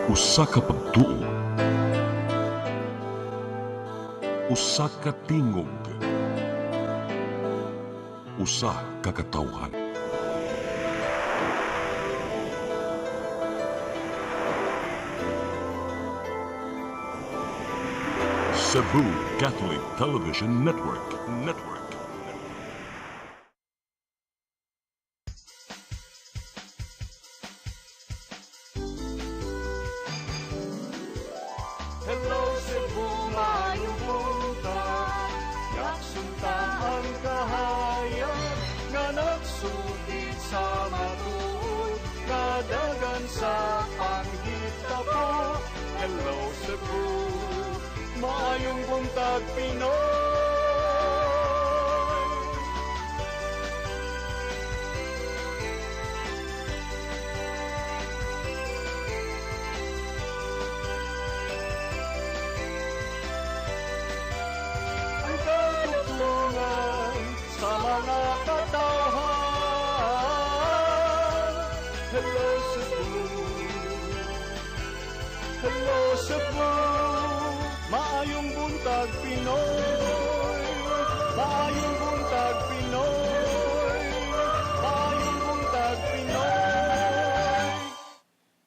Usa ka pagtuo, usa ka tingog, usa ka katawhan. Cebu Catholic Television Network. Hello Cebu, maayong buntag. Yaksunta ang kahayag nga nagsulit sa matuod, nadagan sa panghitabo. Hello Cebu, maayong buntag Pinoy. Ang katutulungan sa mga katawhan. Hello Cebu, hello Cebu, maayong buntag Pinoy, maayong buntag Pinoy, maayong buntag Pinoy.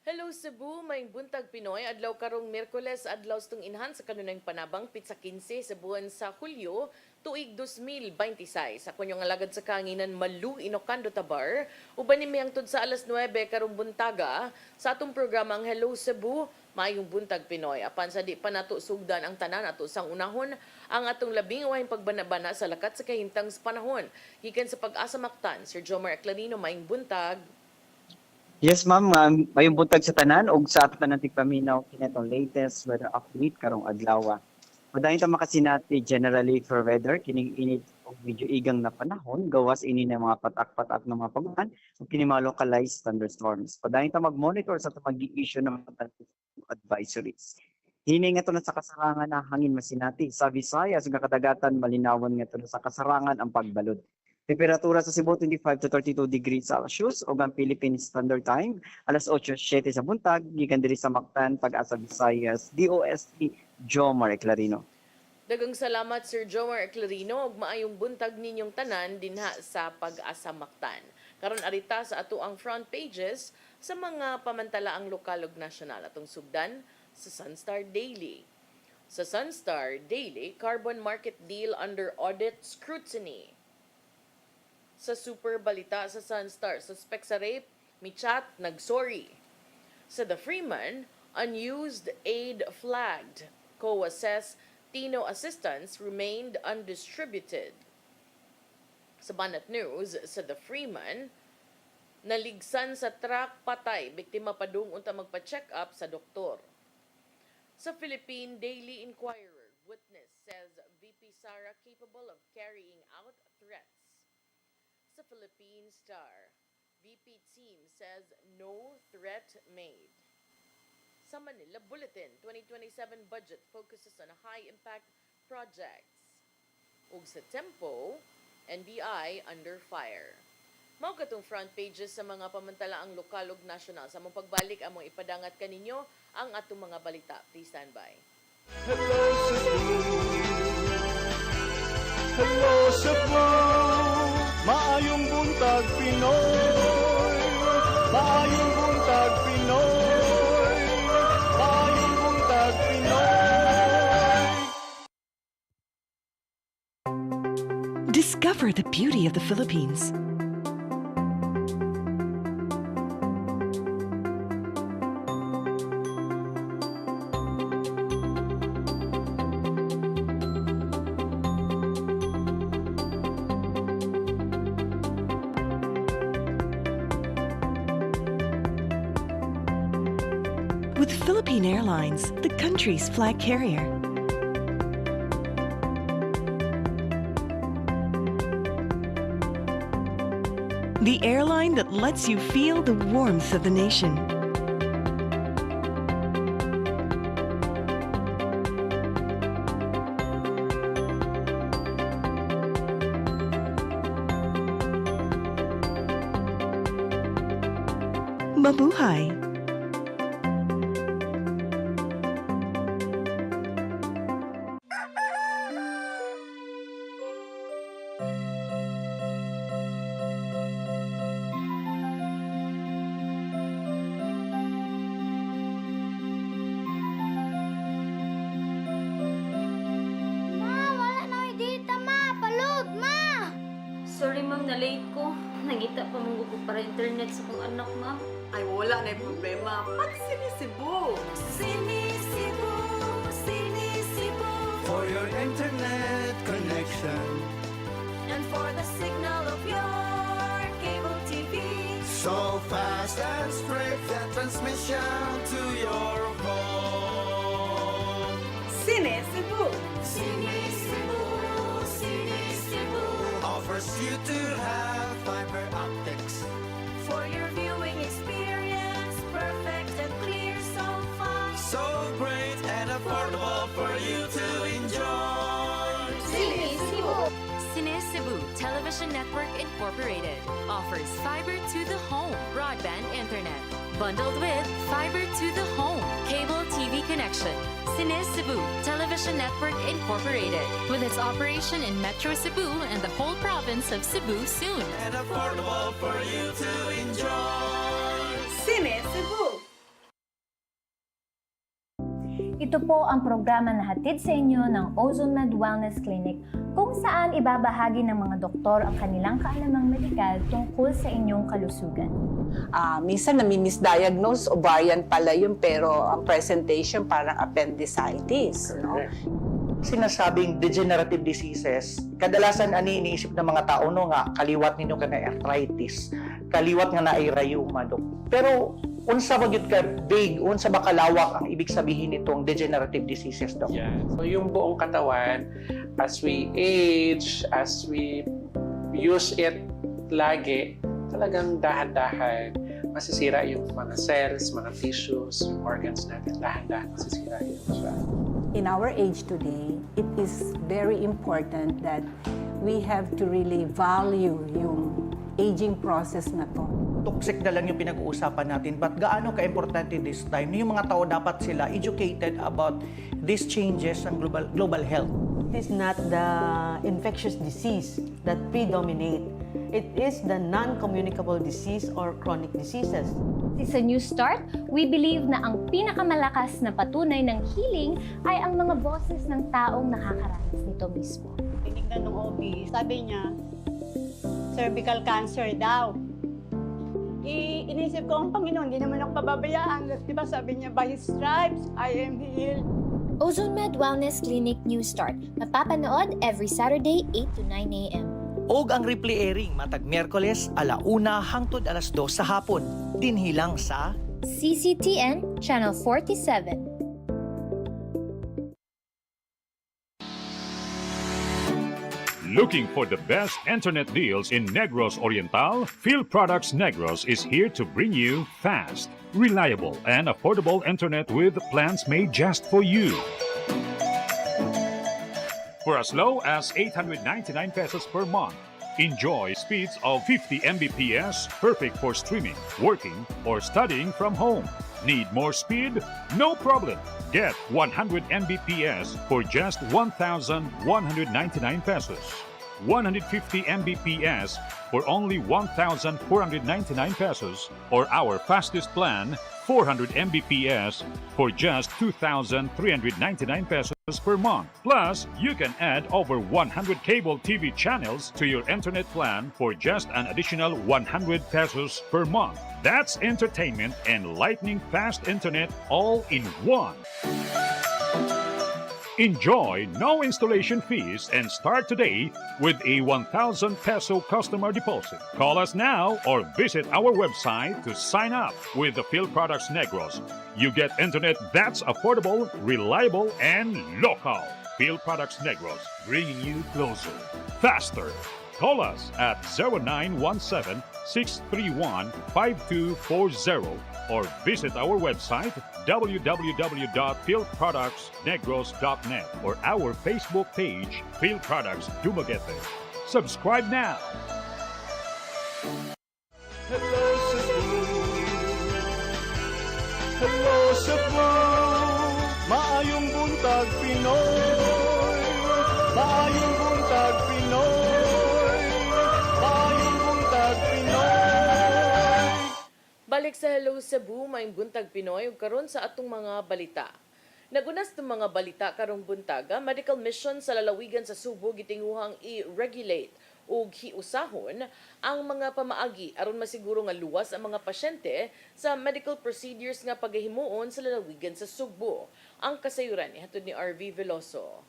Hello Cebu, maayong buntag Pinoy. Adlaw karong Miyerkules, adlaw stong inhan sa kanunayng panabang pitsa 15 sa buwan sa Hulyo, tuig 2026. Sa kunyong alagad sa kanginan Malu Inocando Tabar, uban ni miyang tud sa alas 9 karong buntaga sa atong programang Hello Cebu, maayong buntag Pinoy. Apan sa di pa nato sugdan ang tanan ato sang unahon ang atong labing wahing pagbanabana sa lakat sa kahintang sa panahon. Gikan sa Pag-asa Mactan, Sir Jomar Aclarino, maayong buntag. Yes, ma'am. Mayong buntag sa tanan ug sa ato tanan tigpaminaw kinatong latest weather update karong adlaw. Madayon ta makasinati generally for weather kining init ug medyo igang na panahon gawas ini na mga patak-patak ng mga pagulan ug kini mga localized thunderstorms. Padayon ta mag-monitor sa mag-i-issue ng mga advisories. Hini nga to na sa kasarangan na hangin masinati sa Visayas ug kadagatan malinawan nga to na sa kasarangan ang pagbalod. Temperatura sa Cebu 25 to 32 degrees Celsius ug ang Philippine Standard Time alas 8:07 sa buntag gikan diri sa Mactan, Pag-asa Visayas, DOST Jomar Clarino. Dagang salamat Sir Jomar Aclarino ug maayong buntag ninyong tanan dinha sa Pag-asa Mactan. Karon arita sa ato ang front pages sa mga pamantalaang lokal ug nasyonal atong sugdan sa Sunstar Daily. Sa Sunstar Daily, carbon market deal under audit scrutiny. Sa Super Balita sa Sunstar, suspect sa rape, michat, nagsorry. Sa The Freeman, unused aid flagged. COA says Tino assistance remained undistributed. Sa Banat News, sa The Freeman, naligsan sa truck patay, biktima padung unta magpa-check up sa doktor. Sa Philippine Daily Inquirer, witness says VP Sara capable of carrying out threats. Sa Philippine Star, VP team says no threat made. Sa Manila Bulletin, 2027 budget focuses on high-impact projects. Ug sa Tempo, NBI under fire. Mao katong front pages sa mga pamantalaang lokal ug nasyonal. Sa mong pagbalik, among ipadangat kaninyo ang atong mga balita. Please stand by. Hello Cebu, hello Cebu, maayong buntag Pinoy, maayong buntag Pinoy, maayong buntag Pinoy. Discover the beauty of the Philippines. With Philippine Airlines, the country's flag carrier. The airline that lets you feel the warmth of the nation. Mabuhay! mangita pa manggugot para internet sa kong anak, ma'am. Ay, wala na yung problema. Pag sinisibo. Sinisibo, sinisibo. For your internet connection. And for the signal of your cable TV. So fast and straight the transmission to your home. Sinisibo. Sinisibo, sinisibo. Offers you to have fiber optics. For your viewing experience, perfect and clear so far. So great and affordable for you to enjoy. Sinisibo. Cine Cebu Television Network Incorporated offers fiber to the home broadband internet bundled with fiber to the home cable TV connection. Cine Cebu Television Network Incorporated with its operation in Metro Cebu and the whole province of Cebu soon. And affordable for you to enjoy. Sinisibo. Ito po ang programa na hatid sa inyo ng OzoneMed Wellness Clinic kung saan ibabahagi ng mga doktor ang kanilang kaalamang medikal tungkol sa inyong kalusugan. Minsan nami-misdiagnose, ovarian pala yun, pero ang presentation parang appendicitis. No? Sinasabing degenerative diseases, kadalasan ani iniisip ng mga tao no nga kaliwat ninyo ka na arthritis, kaliwat nga na ay rheuma dok. Pero unsa ba gyud ka big, unsa ba kalawak ang ibig sabihin nitong degenerative diseases dok? Yeah. So yung buong katawan, as we age, as we use it lagi, talagang dahan-dahan masisira yung mga cells, mga tissues, yung organs natin, dahan-dahan masisira yun siya. In our age today, it is very important that we have to really value yung aging process na to. Toxic na lang yung pinag-uusapan natin, but gaano ka-importante this time? Yung mga tao dapat sila educated about these changes ng global health. It is not the infectious disease that predominate. It is the non-communicable disease or chronic diseases. Sa New Start, we believe na ang pinakamalakas na patunay ng healing ay ang mga boses ng taong nakakaranas nito mismo. Tinignan ng OB, sabi niya, cervical cancer daw. Inisip ko, ang Panginoon, hindi naman ako pababayaan. Diba sabi niya, by His stripes, I am healed. OzoneMed Wellness Clinic New Start. Mapapanood every Saturday, 8 to 9 a.m. Og ang replay airing matag Miyerkules 1:00 hangtod 2:00 sa hapon. Dinhilang sa CCTN Channel 47. Looking for the best internet deals in Negros Oriental? Field Products Negros is here to bring you fast, reliable, and affordable internet with plans made just for you. For as low as 899 pesos per month, enjoy speeds of 50 Mbps, perfect for streaming, working, or studying from home. Need more speed? No problem. Get 100 Mbps for just 1,199 pesos. 150 Mbps for only 1,499 pesos, or our fastest plan, 400 Mbps for just 2,399 pesos per month. Plus, you can add over 100 cable TV channels to your internet plan for just an additional 100 pesos per month. That's entertainment and lightning fast internet all in one. Enjoy no installation fees and start today with a 1,000 peso customer deposit. Call us now or visit our website to sign up with the Field Products Negros. You get internet that's affordable, reliable, and local. Field Products Negros, bringing you closer, faster. Call us at 0917-631-5240 or visit our website www.fieldproductsnegros.net or our Facebook page, Field Products Dumaguete. Subscribe now. Hello Cebu, hello Cebu, maayong buntag Pinoy, maayong buntag Pinoy, maayong buntag Pinoy. Balik sa Hello Cebu, may buntag Pinoy, ug karon sa atong mga balita. Nagunas ng mga balita karong buntaga, medical mission sa lalawigan sa Subo gitinguhang i-regulate ug hiusahon ang mga pamaagi aron masiguro nga luwas ang mga pasyente sa medical procedures nga pagahimuon sa lalawigan sa Sugbo. Ang kasayuran ihatod ni RV Veloso.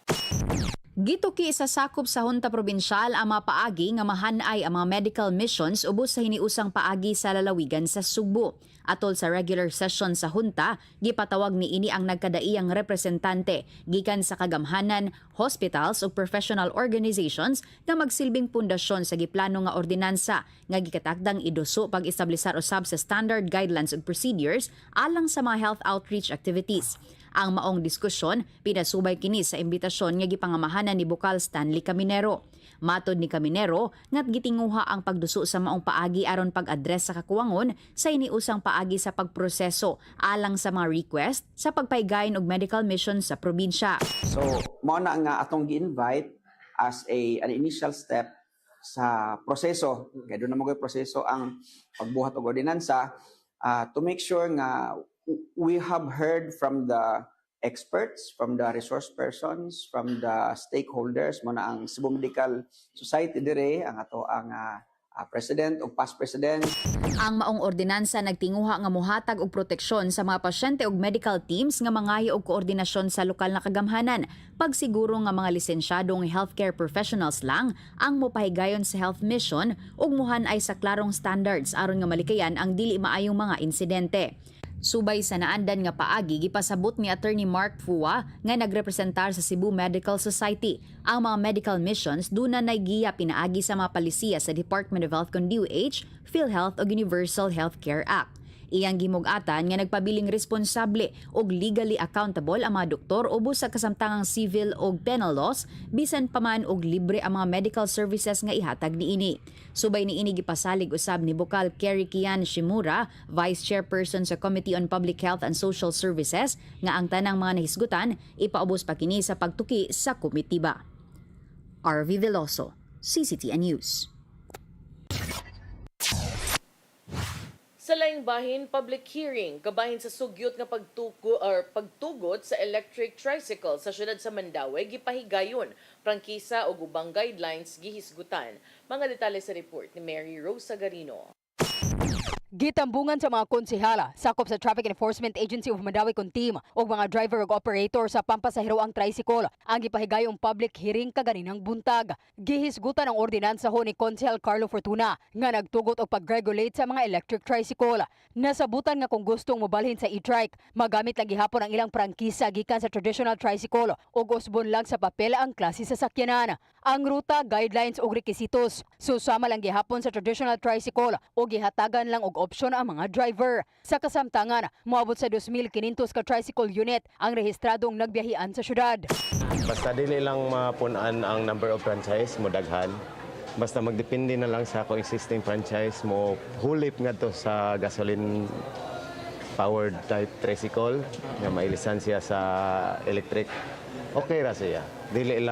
Gituki sa sakop sa Hunta Probinsyal ang mga paagi nga mahanay ang mga medical missions ubos sa hiniusang paagi sa lalawigan sa Sugbo. Atol sa regular session sa Hunta, gipatawag ni ini ang nagkadaiyang representante gikan sa kagamhanan, hospitals ug professional organizations nga magsilbing pundasyon sa giplano nga ordinansa nga gikatakdang iduso pag-establisar usab sa standard guidelines ug procedures alang sa mga health outreach activities. Ang maong diskusyon pinasubay kini sa imbitasyon nga gipangamahanan ni Bukal Stanley Caminero. Matod ni Caminero ngat gitinguha ang pagduso sa maong paagi aron pag-address sa kakuwangon sa iniusang paagi sa pagproseso alang sa mga request sa pagpaygayon og medical mission sa probinsya. So, mao na nga atong gi-invite as an initial step sa proseso. Kaya doon na mga proseso ang pagbuhat og ordinansa to make sure nga we have heard from the experts, from the resource persons, from the stakeholders, mo na ang Cebu Medical Society dire, ang ato ang president o past president. Ang maong ordinansa nagtinguha nga mohatag og proteksyon sa mga pasyente ug medical teams nga mangayo og koordinasyon sa lokal na kagamhanan. Pagsiguro nga mga lisensyadong healthcare professionals lang ang mopahigayon sa health mission ug mohanay sa klarong standards aron nga malikayan ang dili maayong mga insidente. Subay sa naandan nga paagi, gipasabot ni Attorney Mark Fua nga nagrepresentar sa Cebu Medical Society. Ang mga medical missions duna nay giya pinaagi sa mga palisiya sa Department of Health kon DOH, PhilHealth ug Universal Healthcare Act. Iyang gimug-atan nga nagpabiling responsable ug legally accountable ang mga doktor ubos sa kasamtangang civil ug penal laws bisan pa man og libre ang mga medical services nga ihatag niini. Subay niini gipasalig usab ni Bukal Kerry Kian Shimura, Vice Chairperson sa Committee on Public Health and Social Services, nga ang tanang mga nahisgutan ipaubos pa kini sa pagtuki sa komitiba. RV Veloso, CCTN News. Sa laing bahin, public hearing kabahin sa sugyot nga pagtugot sa electric tricycle sa syudad sa Mandaue gipahigayon, prangkisa o ubang guidelines gihisgutan. Mga detalye sa report ni Mary Rose Sagarino. Gitambungan sa mga konsehala, sakop sa Traffic Enforcement Agency of Mandaue kon team o mga driver ug operator sa pampasahero ang tricycle ang gipahigayong public hearing kaganinang buntag. Gihisgutan ang ordinansa ho ni Konsehal Carlo Fortuna nga nagtugot og pag-regulate sa mga electric tricycle. Nasabutan nga kung gustong mobalhin sa e-trike, magamit lang gihapon ang ilang prangkisa gikan sa traditional tricycle ug usbon lang sa papel ang klase sa sakyanan. Ang ruta, guidelines ug rekisitos susama lang gihapon sa traditional tricycle o gihatagan lang og opsyon ang mga driver. Sa kasamtangan, moabot sa 2,500 ka tricycle unit ang rehistradong nagbiyahian sa syudad. Basta dili lang mapunan ang number of franchise mo daghan. Basta magdepende na lang sa ako existing franchise mo hulip ngadto sa gasoline powered type tricycle nga may lisensiya sa electric. Okay ra siya. Dili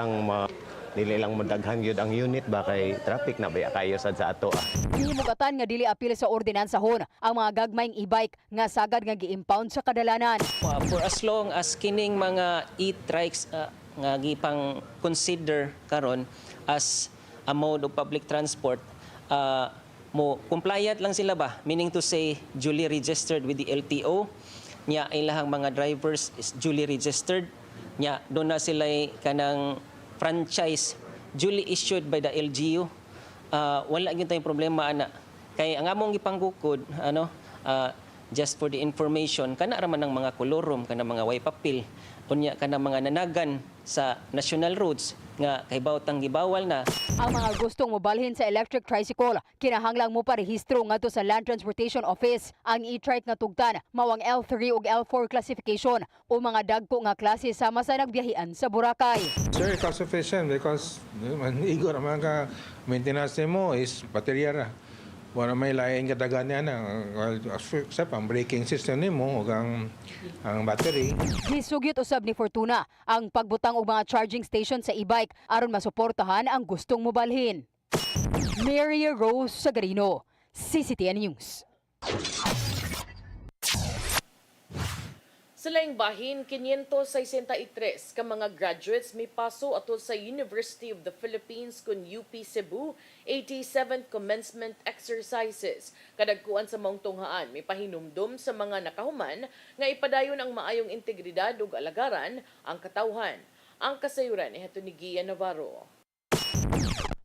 lang madaghan gyud ang unit ba kay traffic na baya kayo sad sa ato. Gihimugatan nga dili apil sa ordinansahon ang mga gagmayng e-bike nga sagad nga gi-impound sa kadalanan. For as long as kining mga e-trikes nga gipang consider karon as a mode of public transport, mo compliant lang sila ba, meaning to say duly registered with the LTO, nya ilahang mga drivers is duly registered, nya doon na sila kanang franchise duly issued by the LGU. Wala gyud tayong problema ana. Kay ang among gipanggukod just for the information kana raman ng mga kolorom kana mga way papel unya kana mga nanagan sa national roads nga kay bawtang gibawal na. Ang mga gustong mobalhin sa electric tricycle kinahanglang mo parehistro ngadto sa Land Transportation Office. Ang e-trike nga tugtan mawang L3 ug L4 classification o mga dagko nga klase sama sa nagbiyahian sa Boracay. Sir, cost efficient because igo naman ka maintenance mo is baterya ra. Wala may lain kadagan niya na except ang braking system nimo ug ang battery. Gisugyot usab ni Fortuna ang pagbutang og mga charging station sa e-bike aron masuportahan ang gustong mobalhin. Mary Rose Sagarino, CCTN News. Sa Sa laing bahin, 563 ka mga graduates may paso atol sa University of the Philippines kun UP Cebu 87th commencement exercises. Kadagkuan sa maong tunghaan, may pahinumdum sa mga nakahuman nga ipadayon ang maayong integridad ug alagaran ang katawhan. Ang kasayuran ni Heto ni Gia Navarro.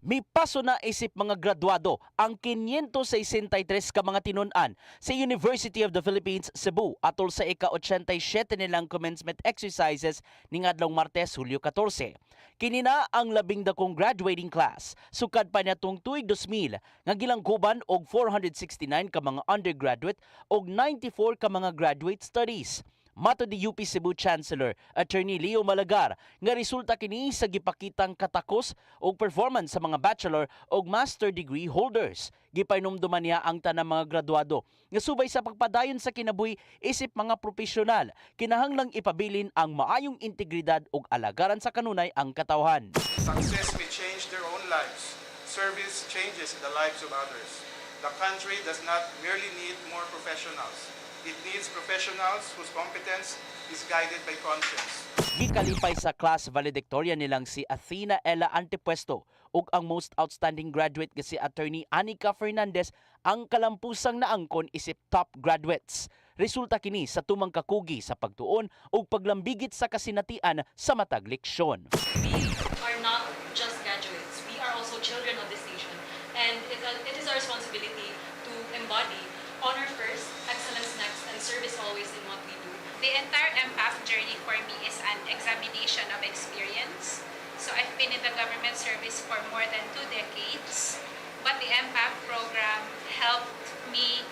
May paso na isip mga graduado ang 563 ka mga tinun-an sa University of the Philippines, Cebu atol sa ika-87 nilang commencement exercises ningadlong Martes, Hulyo 14. Kinina ang 12 graduating class. Sukad pa niatong tuig 2000 nga gilangkuban og 469 ka mga undergraduate og 94 ka mga graduate studies. Mato di UP Cebu Chancellor Attorney Leo Malagar nga resulta kini sa gipakitang katakos o performance sa mga bachelor o master degree holders. Gipainumduman niya ang tanang mga graduado nga subay sa pagpadayon sa kinabuhi isip mga profesional, kinahanglang ipabilin ang maayong integridad ug alagaran sa kanunay ang katawhan. Success may change their own lives. Service changes the lives of others. The country does not merely need more professionals. It needs professionals whose competence is guided by conscience. Gikalipay sa class valedictorian nilang si Athena Ella Antepuesto ug ang most outstanding graduate nga si Attorney Anica Fernandez ang kalampusang naangkon isip top graduates. Resulta kini sa tumang kakugi sa pagtuon ug paglambigit sa kasinatian sa matag leksyon. We are not just graduates. We are also children of this nation. And it is our responsibility to embody honor first, excellence next, and service always in what we do. The entire MPAF journey for me is an examination of experience. So I've been in the government service for more than 2 decades, but the MPAF program helped me,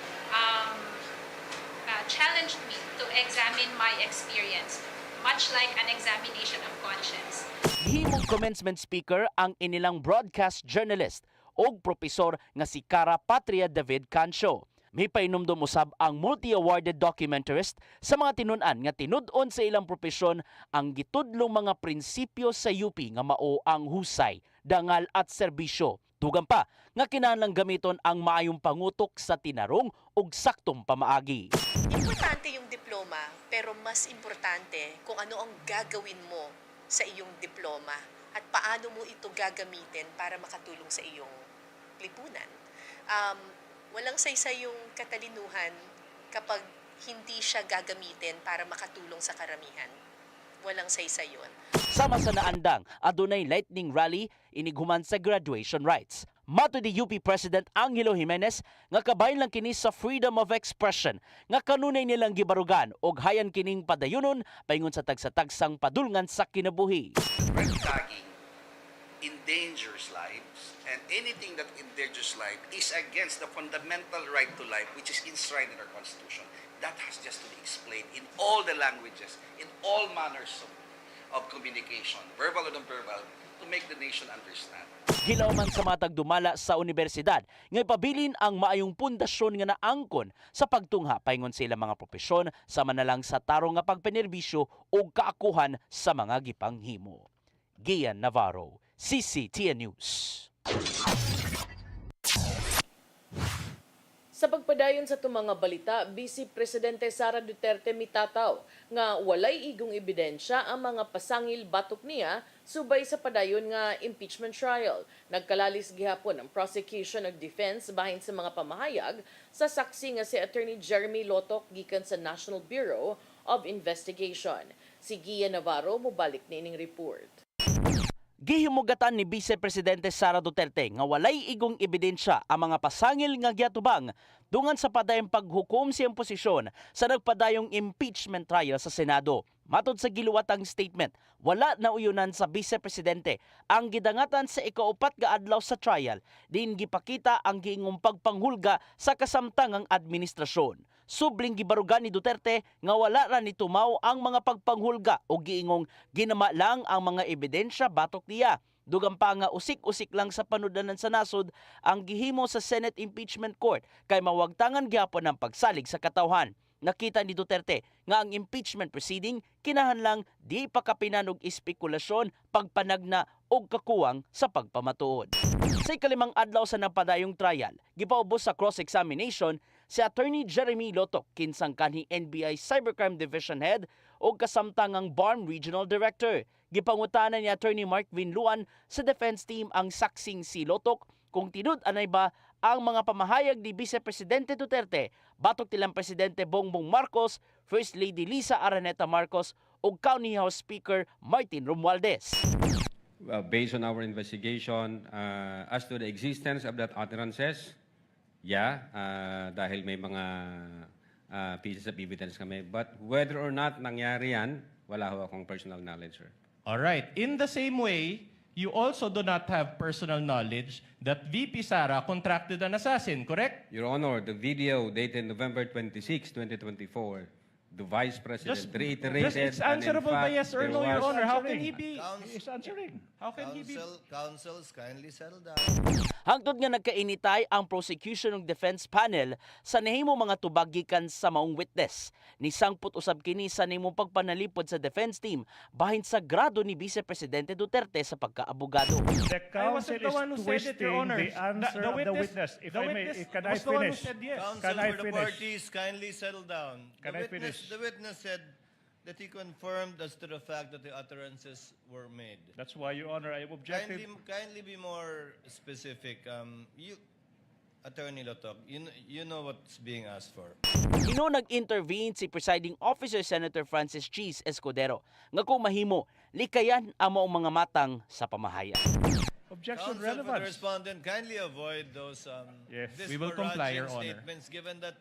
challenged me to examine my experience, much like an examination of conscience. Himong commencement speaker ang inilang broadcast journalist o profesor nga si Cara Patria David Cancio. May painumdum usab ang multi-awarded documentarist sa mga tinun-an nga tinud-on sa ilang propesyon ang gitudlong mga prinsipyo sa UP nga mao ang husay, dangal at serbisyo. Tugan pa nga kinahanglang gamiton ang maayong pangutok sa tinarong ug saktong pamaagi. Importante yung diploma, pero mas importante kung ano ang gagawin mo sa iyong diploma at paano mo ito gagamitin para makatulong sa iyong lipunan. Walang saysay yung katalinuhan kapag hindi siya gagamitin para makatulong sa karamihan. Walang saysay yun. Sama sa naandang, adunay lightning rally iniguman sa graduation rites. Mato di UP President Angelo Jimenez nga kabayan lang kini sa freedom of expression nga kanunay nilang gibarugan og hayan kining padayunon paingon sa tagsa-tagsang padulngan sa kinabuhi. Red tagging endangers lives, and anything that endangers life is against the fundamental right to life which is enshrined in our Constitution. That has just to be explained in all the languages, in all manners of communication, verbal or non-verbal, to make the nation understand. Hilaw man sa matag dumala sa universidad, nga ipabilin ang maayong pundasyon nga naangkon sa pagtungha paingon sila mga propesyon sama na lang sa tarong nga pagpenerbisyo o kaakuhan sa mga gipanghimo. Gian Navarro, CCTN News. Sa pagpadayon sa itong mga balita, Vice Presidente Sara Duterte mitataw nga walay igong ebidensya ang mga pasangil batok niya subay sa padayon nga impeachment trial. Nagkalalis gihapon ang prosecution ug defense bahin sa mga pamahayag sa saksi nga si Attorney Jeremy Lotoc gikan sa National Bureau of Investigation. Si Gia Navarro mobalik nining report. Gihimugatan ni Vice Presidente Sara Duterte nga walay igong ebidensya ang mga pasangil nga giatubang dungan sa padayong paghukom siyang posisyon sa nagpadayong impeachment trial sa Senado. Matod sa giluwatang statement, wala na uyunan sa Vice Presidente ang gidangatan sa ikaupat nga adlaw sa trial, din gipakita ang giingong pagpanghulga sa kasamtangang administrasyon. Subling gibarugan ni Duterte nga wala ra ni tumaw ang mga pagpanghulga o giingong ginama lang ang mga ebidensya batok niya. Dugang pa nga usik-usik lang sa panudanan sa nasod ang gihimo sa Senate Impeachment Court kay mawagtangan gyapon ang pagsalig sa katawhan. Nakita ni Duterte nga ang impeachment proceeding kinahanglang di pa kapinan og espekulasyon, pagpanagna og kakuwang sa pagpamatuod. Sa ikalimang adlaw sa napadayong trial, gipaubos sa cross-examination si Attorney Jeremy Lotok kinsang kanhi NBI Cybercrime Division Head o kasamtangang BARM Regional Director. Gipangutanan ni Attorney Mark Vinluan sa defense team ang saksing si Lotok kung tinud anay ba ang mga pamahayag ni Vice Presidente Duterte batok tilang Presidente Bongbong Marcos, First Lady Lisa Araneta Marcos ug County House Speaker Martin Romualdez. Based on our investigation, as to the existence of that utterances, dahil may mga pieces of evidence kami. But whether or not nangyari yan, wala ho akong personal knowledge, sir. All right. In the same way, you also do not have personal knowledge that VP Sara contracted an assassin, correct? Your Honor, the video dated November 26, 2024, the Vice President reiterated. It's answerable by yes or no, Your Honor. How can he be? He's answering. How can he be? Counsels, kindly settle down. Hangtod nga nagkainitay ang prosecution ng defense panel sa nahimo mga tubag gikan sa maong witness. Nisangput usab kini sa nahimong pagpanalipod sa defense team bahin sa grado ni Vice Presidente Duterte sa pagkaabogado. The counsel is twisting the answer of the witness. If I may, can I finish? Counsel for the parties, kindly settle down. Can I finish? The witness said that he confirmed as to the fact that the utterances were made. That's why, Your Honor, I objected. Kindly be more specific. Attorney Lotok, you know what's being asked for. Ino nag-intervene si Presiding Officer Senator Francis Cheese Escudero nga kung mahimo, likayan ang maong mga matang sa pamahayan. Objection Counsel for the relevance. respondent, kindly avoid those Yes, we will comply, Your Honor. statements, given that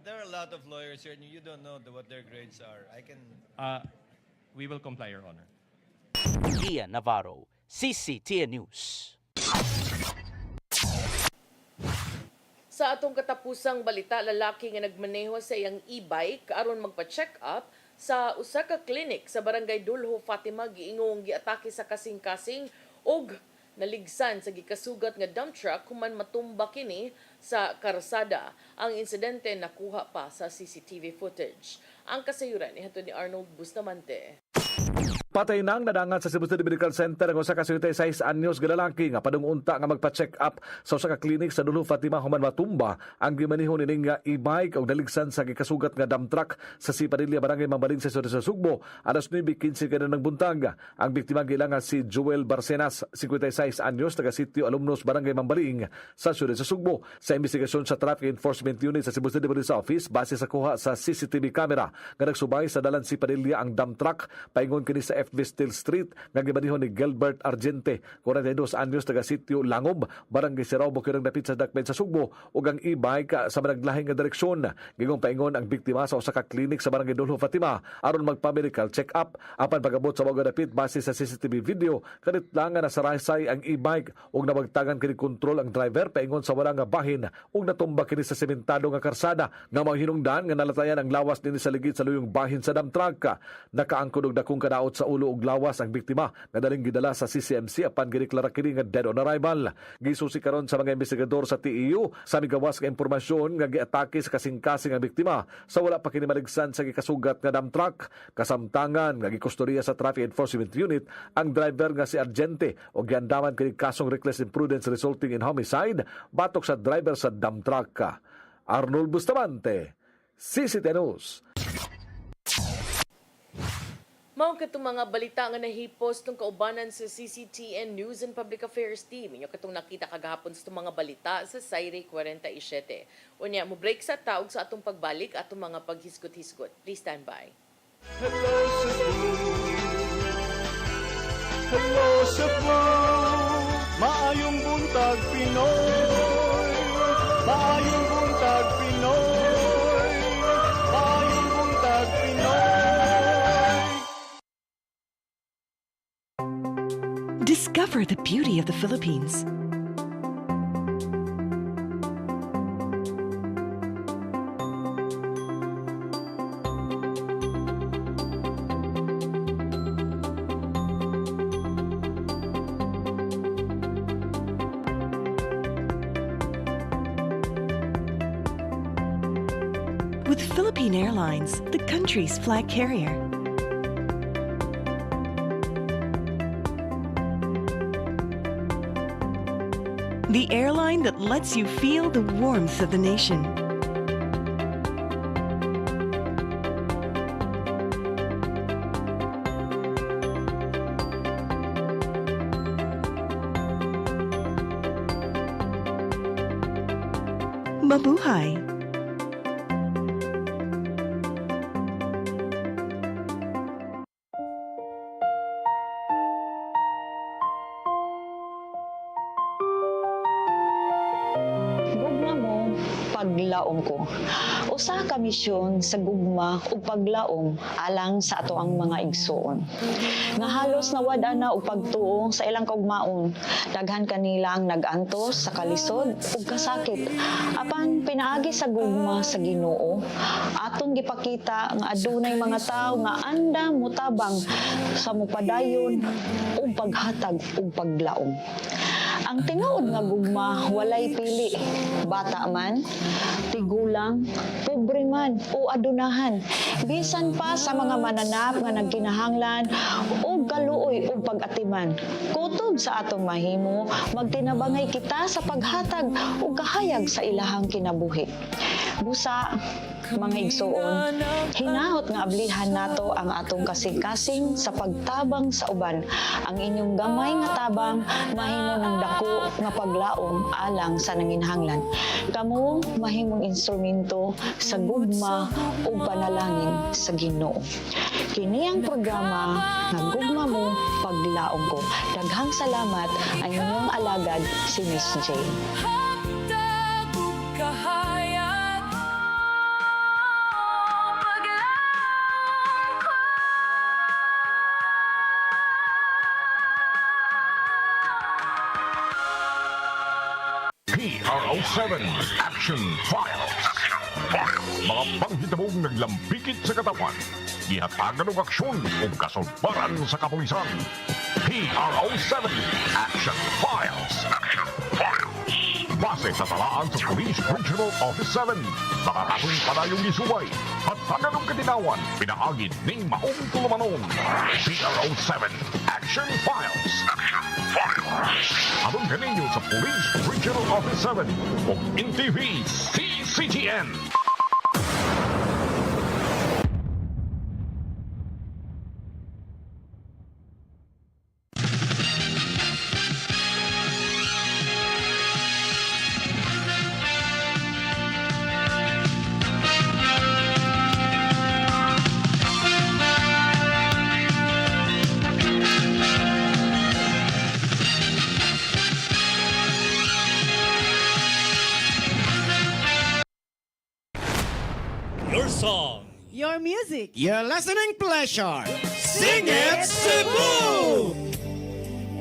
there are a lot of lawyers here and you don't know what their grades are. We will comply, Your Honor. Ian Navarro, CCTN News. Sa atong katapusang balita, lalaki nga nagmaneho sa iyang e-bike aron magpa-check up sa usa ka clinic sa Barangay Dulho, Fatima giingong giatake sa kasing-kasing og naligsan sa gikasugat nga dump truck human matumba kini sa karsada. Ang insidente nakuha pa sa CCTV footage. Ang kasayuran ihatod ni Arnold Bustamante. Patay nang nadangat sa Cebu City Medical Center ang usa ka 76 anyos nga lalaki nga padung-unta nga magpa-check up sa usa ka klinik sa Dulho, Fatima human matumba ang gimaneho nining nga e-bike og naligsan sa gikasugat nga dump truck sa Sipadilla, Barangay Mambaling sa Sugbo. Alas 9:15 kada ng buntag. Ang biktima gilang si Joel Barcenas, 56 anyos, taga Sitio Alumnos, Barangay Mambaling sa Sugbo. Sa investigasyon sa Traffic Enforcement Unit sa Cebu City Police Office, base sa kuha sa CCTV camera nga nagsubay sa dalan Sipadilla ang dump truck paingon kini sa FB Steel Street nga gimanihon ni Gilbert Argente, 42 anyos, taga Sitio Langob, Barangay Sirao, Bukirang dapit sa Dakpen sa Sugbo, ug ang e-bike sa managlahing nga direksyon. Gingong paingon ang biktima sa usa ka klinik sa Barangay Dulho, Fatima aron magpa-medical check-up. Apan pag-abot sa mga dapit base sa CCTV video, kadit lang nga nasaraysay ang e-bike ug nabagtagan kini kontrol ang driver paingon sa wala nga bahin ug natumba kini sa sementado nga karsada nga mahinungdan nga nalatayan ang lawas dinhi sa ligid sa luyong bahin sa dump truck. Nakaangkod og dakong kadaot sa ulo ug lawas ang biktima nga daling gidala sa CCMC apan gideklara kini nga dead on arrival. Gisusi karon sa mga investigador sa TEU sa migawas nga impormasyon nga giatake sa kasing-kasing ang biktima sa wala pa kini maligsan sa gikasugat nga dump truck. Kasamtangan nga gikustorya sa Traffic Enforcement Unit ang driver nga si Argente o giandaman kini kasong reckless imprudence resulting in homicide batok sa driver sa dump truck. Arnold Bustamante, CCTN News. Mao katong mga balita nga nahipos tong kaubanan sa CCTN News and Public Affairs Team. Inyo katong nakita kagahapon sa mga balita sa Sairi 47. Unya mo break sa taog sa atong pagbalik atong mga paghisgot-hisgot. Please stand by. Hello Cebu, hello Cebu, maayong buntag Pinoy, maayong buntag Pinoy, maayong buntag Pinoy. Discover the beauty of the Philippines. With Philippine Airlines, the country's flag carrier. The airline that lets you feel the warmth of the nation. Mabuhay! Gugma mo, paglaom ko. Usa ka misyon sa gugma ug paglaom alang sa ato ang mga igsoon. Nga halos nawad na og pagtuo sa ilang kaugmaon. Daghan kanila ang nag-antos sa kalisod ug kasakit. Apan pinaagi sa gugma sa Ginoo, aton gipakita nga adunay mga tawo nga andam mutabang sa mupadayon ug paghatag ug paglaom. Ang tinuod nga gugma walay pili, bata man, tigulang, pobre man o adunahan. Bisan pa sa mga mananap nga nagkinahanglan o kaluoy o pag-atiman. Kutob sa atong mahimo, magtinabangay kita sa paghatag o kahayag sa ilahang kinabuhi. Busa, mga igsoon, hinahot nga ablihan nato ang atong kasing-kasing sa pagtabang sa uban. Ang inyong gamay nga tabang mahimo ng dako nga paglaom alang sa nanginhanglan. Kamo mahimong instrumento sa gugma o panalangin sa Ginoo. Kini ang programa nga Gugma Mo, Paglaom Ko. Daghang salamat ang inyong alagad si Miss J. PRO7 Action Files. Mga panghitabong naglambikit sa katawan, gihatagan ng aksyon o kasulbaran sa kapulisan. PRO7 Action Files. Base sa talaan sa Police Regional Office 7, nakakasong padayong gisubay at taganong katinawan, pinaagid ning maong tulumanon. PRO7 Action Files. Atong kaninyo sa Police Regional Office 7 o NTV CCTN. Your song. Your music. Your listening pleasure. Sing it, Cebu!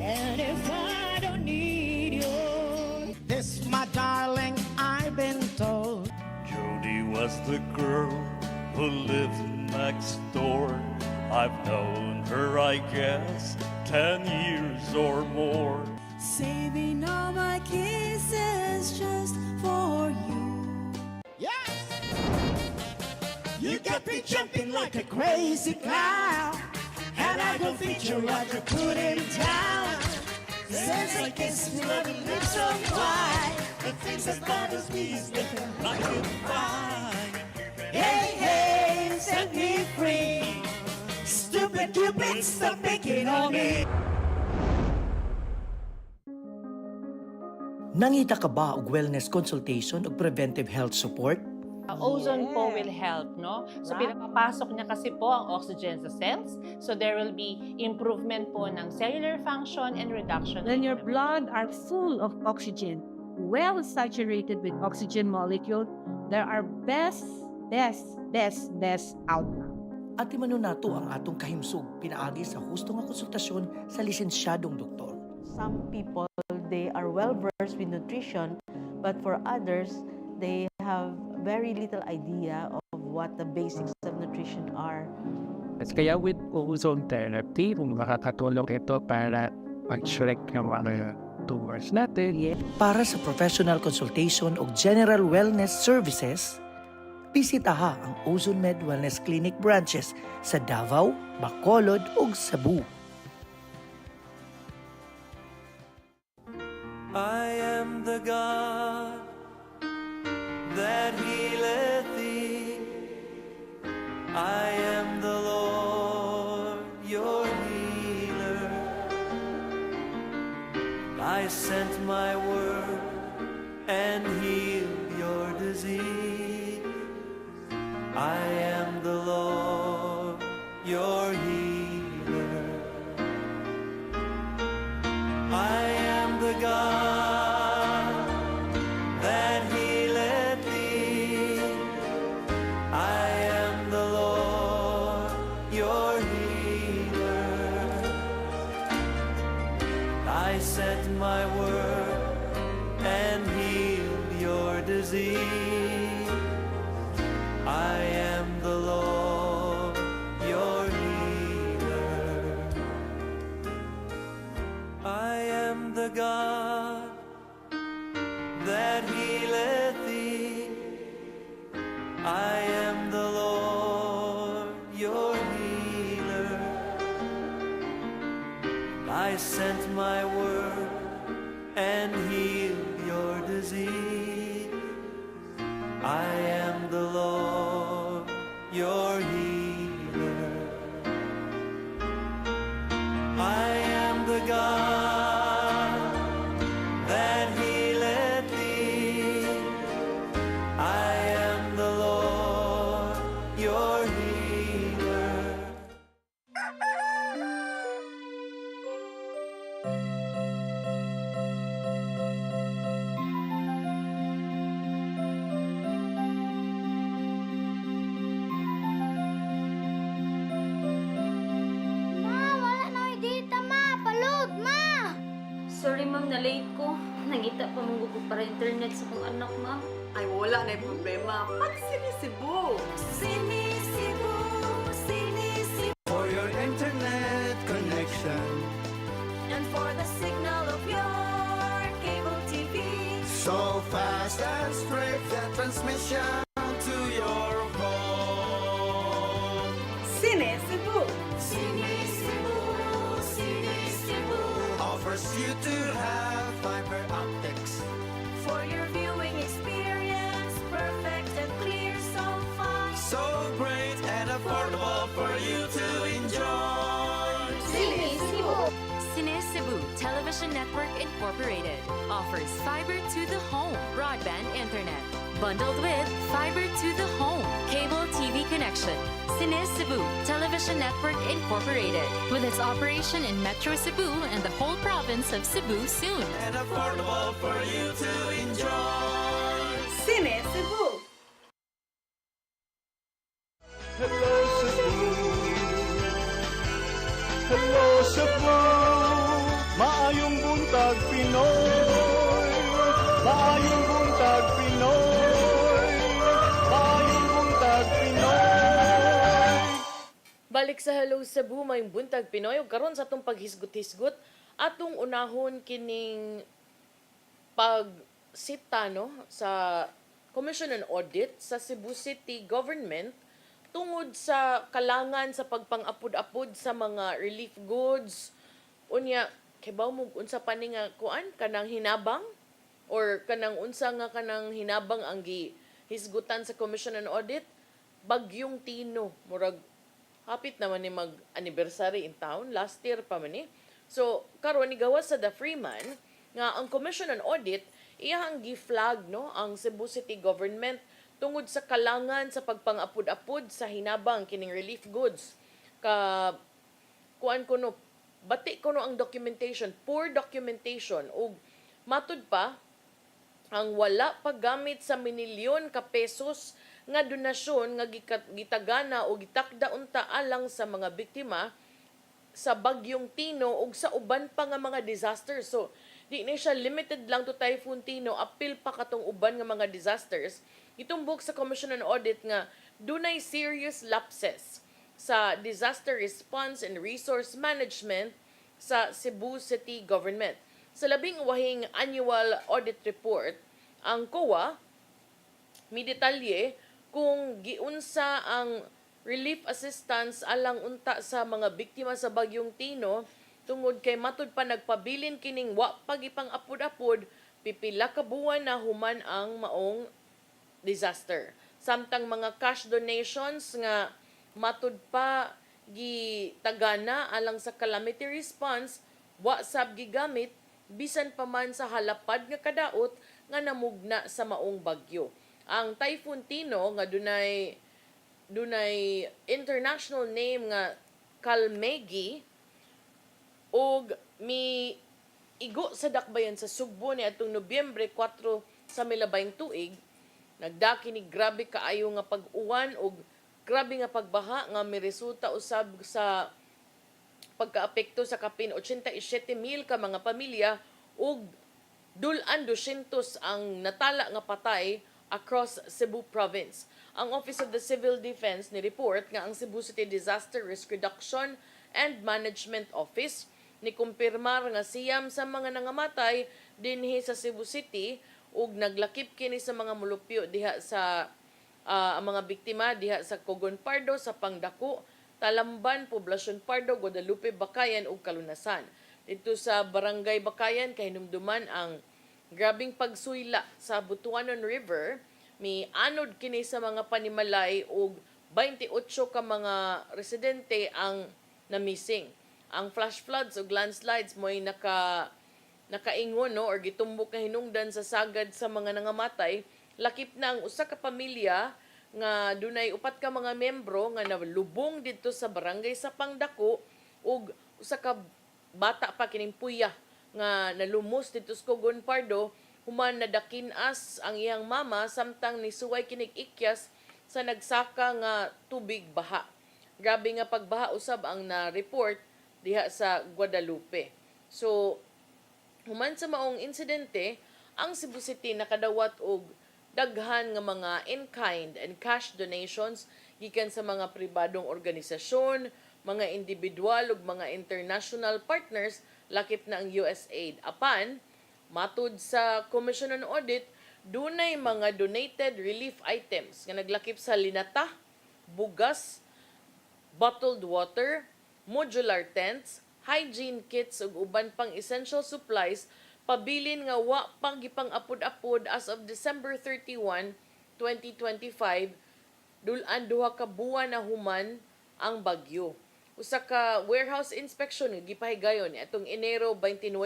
And if I don't need you, this, my darling, I've been told. Jody was the girl who lived next door. I've known her, I guess, 10 years or more. Saving all my kisses just for you. You got me jumping like a crazy clown, and I don't think you're right to put him down. Since I kiss you, let me live so wide. The things that bothers me is living like a fine. Hey, hey, set me free. Stupid Cupid, stop picking on me. Nangita ka ba og wellness consultation ug preventive health support? Ozone po will help, no? So pinapapasok niya kasi po ang oxygen sa cells. So there will be improvement po ng cellular function and reduction. When your blood are full of oxygen, well saturated with oxygen molecule, there are best outcome. At imano nato ang atong kahimsog pinaagi sa husto nga konsultasyon sa lisensyadong doktor. Some people, they are well versed with nutrition, but for others, they have very little idea of what the basics of nutrition are. Kaya with ozone therapy, makakatulong ito para mag-shrink yung mga tumors natin. Para sa professional consultation o general wellness services, bisitaha ang Ozone Med Wellness Clinic branches sa Davao, Bacolod ug Cebu. I am the God that healeth thee. I am the Lord, your healer. I sent my word and healed your disease. I am the Lord, your healer. I am the God that healeth thee. I am the Lord, your healer. I sent my word and healed your disease. I am the Lord, your healer. I am the God that healeth thee. I am the Lord, your healer. I sent my word and healed your disease. I am the Lord, your healer. I am the God that healeth thee. I am the Lord, your healer. Sorry ma'am, na-late ko. Nangita pa mong gugo para internet sa kong anak ma'am. Ay, wala na yung problema. Pag sinisibo. Sinisibo, sinisibo. For your internet connection And for the signal of your cable TV. so fast and straight, the transmission to your phone. Sinisibo. Sinisibo, Sinisibo offers you to have fiber optics. For your viewing experience, perfect and clear so far. So great and affordable for you to enjoy. Sinisibo. Cine Cebu Television Network Incorporated offers fiber to the home broadband internet bundled with fiber to the home cable TV connection. Cine Cebu Television Network Incorporated with its operation in Metro Cebu and the whole province of Cebu soon. And affordable for you to enjoy. Sinisibo. Hello Cebu, hello Cebu, maayong buntag Pinoy, maayong buntag Pinoy, maayong buntag Pinoy. Balik sa Hello Cebu, may buntag Pinoy. Ug karon sa atong paghisgot-hisgot, atong unahon kining pagsita no sa Commission on Audit sa Cebu City Government tungod sa kalangan sa pagpang-apod-apod sa mga relief goods. Unya, kibaw mo unsa pa ni nga kuan kanang hinabang or kanang unsa nga kanang hinabang ang gihisgutan sa Commission on Audit, Bagyong Tino, murag hapit naman ni mag-anniversary in town, last year pa man ni. So, karon ni gawas sa The Freeman nga ang Commission on Audit iyang gi-flag no ang Cebu City Government tungod sa kalangan sa pagpang-apod-apod sa hinabang kining relief goods. Kuan kuno bati kuno ang documentation, poor documentation ug matud pa ang wala paggamit sa minilyon ka pesos nga donasyon nga gitagana o gitakda unta alang sa mga biktima sa Bagyong Tino ug sa uban pa nga mga disasters. So, di na siya limited lang to Typhoon Tino, apil pa katong uban nga mga disasters. Itumbok sa Commission on Audit nga dunay serious lapses sa disaster response and resource management sa Cebu City Government. Sa labing wahing annual audit report, ang COA mi detalye kung giunsa ang relief assistance alang unta sa mga biktima sa Bagyong Tino tungod kay matud pa nagpabilin kining wa pagipang apod-apod pipila ka buwan na human ang maong disaster. Samtang mga cash donations nga matud pa gitagana alang sa calamity response wa sab gigamit bisan pa man sa halapad nga kadaot nga namugna sa maong bagyo. Ang Typhoon Tino nga dunay dunay international name nga Kalmegi og mi igo sa dakbayan sa Sugbo ni atong Nobyembre 4 sa milabayng tuig. Nagdaki ni grabe kaayo nga pag-uwan og grabe nga pagbaha nga miresulta usab sa pagkaapekto sa kapin 87,000 ka mga pamilya ug dulan 200 ang natala nga patay across Cebu Province. Ang Office of the Civil Defense ni report nga ang Cebu City Disaster Risk Reduction and Management Office ni kumpirmar nga siyam sa mga nangamatay dinhi sa Cebu City ug naglakip kini sa mga mulupyo diha sa ang mga biktima diha sa Cogon Pardo, sa Pangdako, Talamban, Poblacion Pardo, Guadalupe, Bakayan ug Kalunasan. Dito sa Barangay Bakayan kahinumduman ang grabing pagsuyla sa Butuanon River. Mi anod kini sa mga panimalay ug 28 ka mga residente ang namising. Ang flash floods ug landslides mo'y nakaingon no or gitumbok na hinungdan sa sagad sa mga nangamatay. Lakip na ang usa ka pamilya nga dunay 4 ka mga membro nga nalubong dito sa barangay sa Pangdako ug usa ka bata pa kining puya nga nalumos dito sa Cogon Pardo human nadakinas ang iyang mama samtang nisuway kinig ikyas sa nagsaka nga tubig baha. Grabe nga pagbaha usab ang na-report diha sa Guadalupe. So human sa maong insidente, ang Cebu City nakadawat og daghan nga mga in-kind and cash donations gikan sa mga pribadong organisasyon, mga individual ug mga international partners lakip na ang USAID. Apan, matud sa Commission on Audit, dunay mga donated relief items nga naglakip sa linata, bugas, bottled water, modular tents, hygiene kits ug uban pang essential supplies pabilin nga wa pang gipang apod-apod as of December 31, 2025 dulan duha ka buwan na human ang bagyo. Usa ka warehouse inspection nga gipahigayon ni atong Enero 29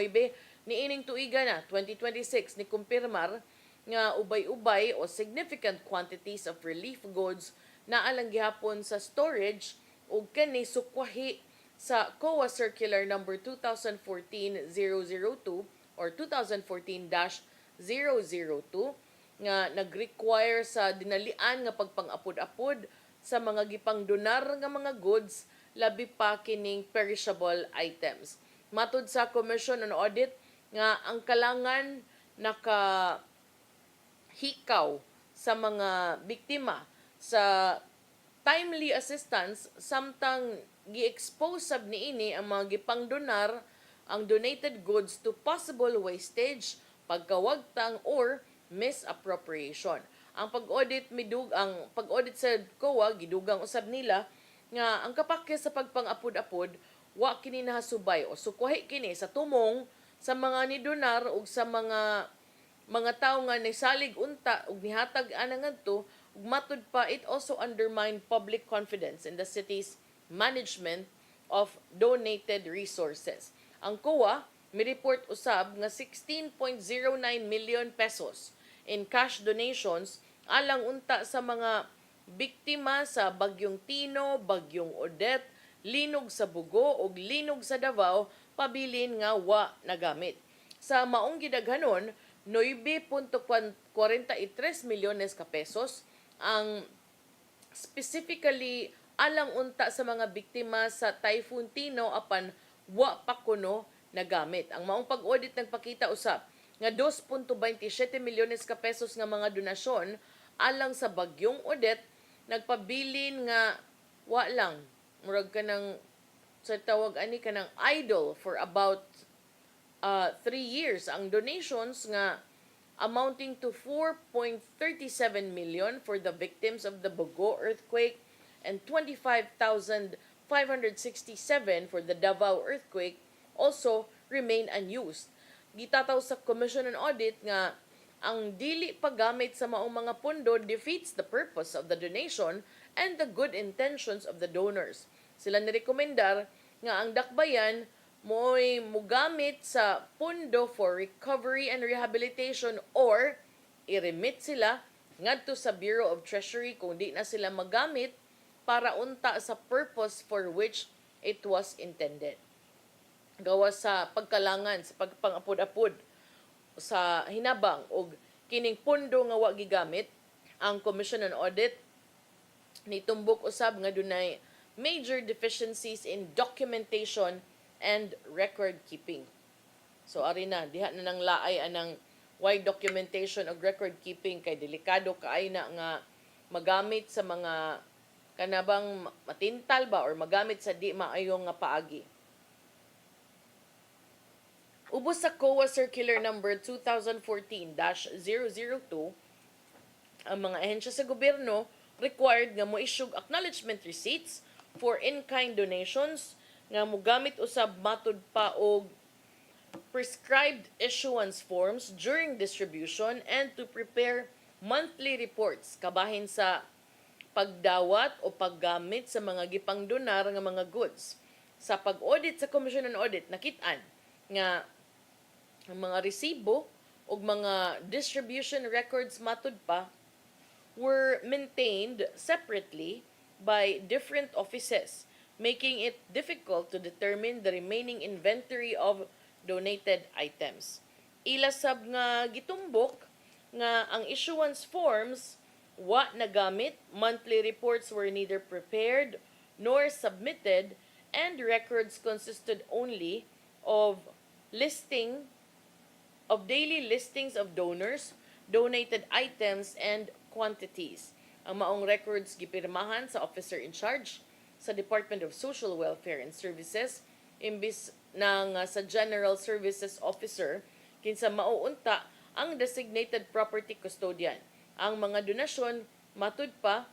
niining tuiga na 2026 ni kumpirmar nga ubay-ubay o significant quantities of relief goods na alang gihapon sa storage ug kani sukwahi sa COA Circular number 2014-002 or 2014-002 nga nag-require sa dinalian nga pagpang-apod-apod sa mga gipangdonar nga mga goods labi pa kining perishable items. Matud sa Commission on Audit nga ang kalangan nakahikaw sa mga biktima sa timely assistance samtang gi-expose sab niini ang mga gipangdonar ang donated goods to possible wastage, pagkawagtang or misappropriation. Ang pag-audit sa COA gidugang usab nila nga ang kapakya sa pagpang-apod-apod wa kini nahasubay o sukwahi kini sa tumong sa mga nidonar ug sa mga tao nga nisalig unta ug nihatag ana ngadto ug matud pa it also undermined public confidence in the city's management of donated resources. Ang COA mi-report usab nga 16.09 million pesos in cash donations alang unta sa mga biktima sa Bagyong Tino, Bagyong Odette, linog sa Bugo ug linog sa Davao pabilin nga wa nagamit. Sa maong gidaghanon 9.43 milyones ka pesos ang specifically alang unta sa mga biktima sa Typhoon Tino apan wa pa kuno nagamit. Ang maong pag-audit nagpakita usab nga 2.27 milyones ka pesos nga mga donasyon alang sa Bagyong Odette nagpabilin nga wa lang murag kanang sa tawag ani kanang idle for about 3 years. Ang donations nga amounting to 4.37 million for the victims of the Bogo earthquake and 25,567 for the Davao earthquake also remain unused. Gitataw sa Commission on Audit nga ang dili paggamit sa maong mga pondo defeats the purpose of the donation and the good intentions of the donors. Sila nirekomendar nga ang dakbayan mo'y mugamit sa pondo for recovery and rehabilitation or i-remit sila ngadto sa Bureau of Treasury kung di na sila magamit para unta sa purpose for which it was intended. Gawa sa pagkalangan, sa pagpangapod-apod sa hinabang o kining pundo nga wa gigamit, ang Commission on Audit nitumbok usab nga dunay major deficiencies in documentation and record keeping. So ari na diha na nang laay anang why documentation og record keeping kay delikado kaay na nga magamit sa mga kanabang matintal ba or magamit sa di maayong nga paagi. Ubos sa COA Circular Number 2014-002, ang mga ahensya sa gobyerno required nga mo issue acknowledgement receipts for in-kind donations nga mogamit usab matud pa og prescribed issuance forms during distribution and to prepare monthly reports kabahin sa pagdawat o paggamit sa mga gipangdonar nga mga goods. Sa pag-audit sa Commission on Audit, nakit-an nga ang mga resibo o mga distribution records matud pa were maintained separately by different offices, making it difficult to determine the remaining inventory of donated items. Ilasab nga gitumbok nga ang issuance forms wa nagamit, monthly reports were neither prepared nor submitted, and records consisted only of daily listings of donors, donated items, and quantities. Ang maong records gipirmahan sa officer in charge sa Department of Social Welfare and Services imbis ng sa General Services Officer kinsa mauunta ang designated property custodian. Ang mga donasyon matud pa